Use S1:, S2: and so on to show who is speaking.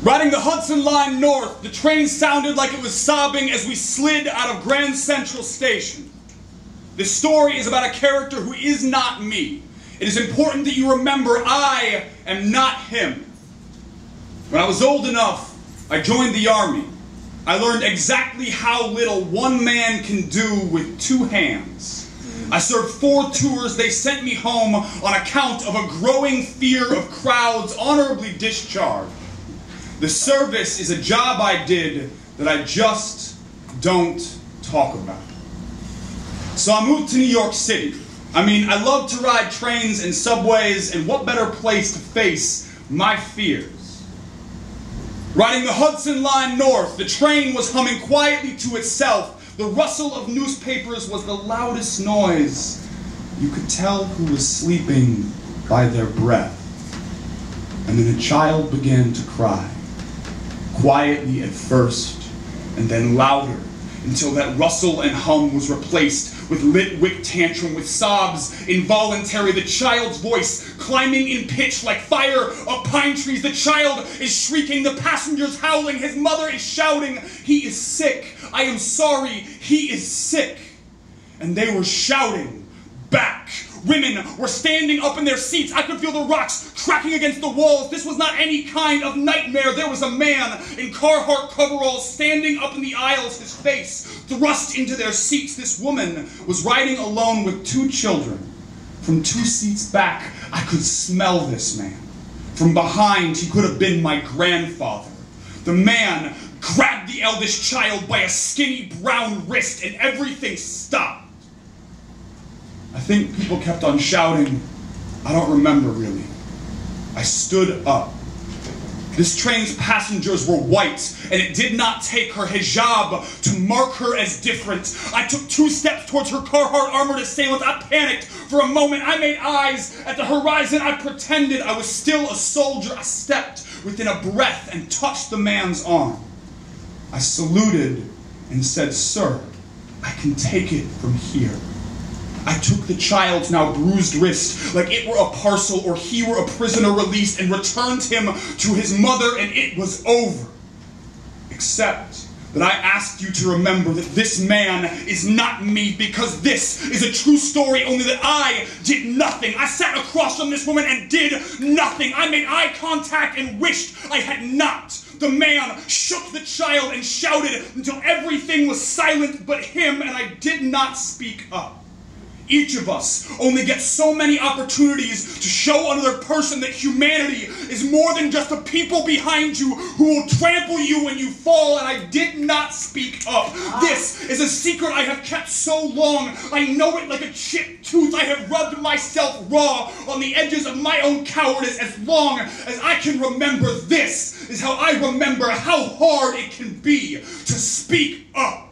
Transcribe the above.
S1: Riding the Hudson Line north, the train sounded like it was sobbing as we slid out of Grand Central Station. This story is about a character who is not me. It is important that you remember I am not him. When I was old enough, I joined the Army. I learned exactly how little one man can do with two hands. I served 4 tours. They sent me home on account of a growing fear of crowds honorably discharged. The service is a job I did that I just don't talk about. So I moved to New York City. I love to ride trains and subways, and what better place to face my fears? Riding the Hudson Line north, the train was humming quietly to itself. The rustle of newspapers was the loudest noise. You could tell who was sleeping by their breath. And then a child began to cry. Quietly at first, and then louder, until that rustle and hum was replaced with lit wick tantrum, with sobs involuntary, the child's voice climbing in pitch like fire up pine trees. The child is shrieking, the passengers howling, his mother is shouting, "He is sick, I am sorry, he is sick." And they were shouting back. Women were standing up in their seats. I could feel the rocks cracking against the walls. This was not any kind of nightmare. There was a man in Carhartt coveralls standing up in the aisles, his face thrust into their seats. This woman was riding alone with 2 children. From 2 seats back, I could smell this man. From behind, he could have been my grandfather. The man grabbed the eldest child by a skinny brown wrist, and everything stopped. I think people kept on shouting. I don't remember really. I stood up. This train's passengers were white, and it did not take her hijab to mark her as different. I took 2 steps towards her Carhartt armored assailant. I panicked for a moment. I made eyes at the horizon. I pretended I was still a soldier. I stepped within a breath and touched the man's arm. I saluted and said, "Sir, I can take it from here." I took the child's now bruised wrist like it were a parcel or he were a prisoner released and returned him to his mother, and it was over. Except that I asked you to remember that this man is not me, because this is a true story, only that I did nothing. I sat across from this woman and did nothing. I made eye contact and wished I had not. The man shook the child and shouted until everything was silent but him, and I did not speak up. Each of us only gets so many opportunities to show another person that humanity is more than just the people behind you who will trample you when you fall, and I did not speak up. This is a secret I have kept so long. I know it like a chipped tooth. I have rubbed myself raw on the edges of my own cowardice as long as I can remember. This is how I remember how hard it can be to speak up.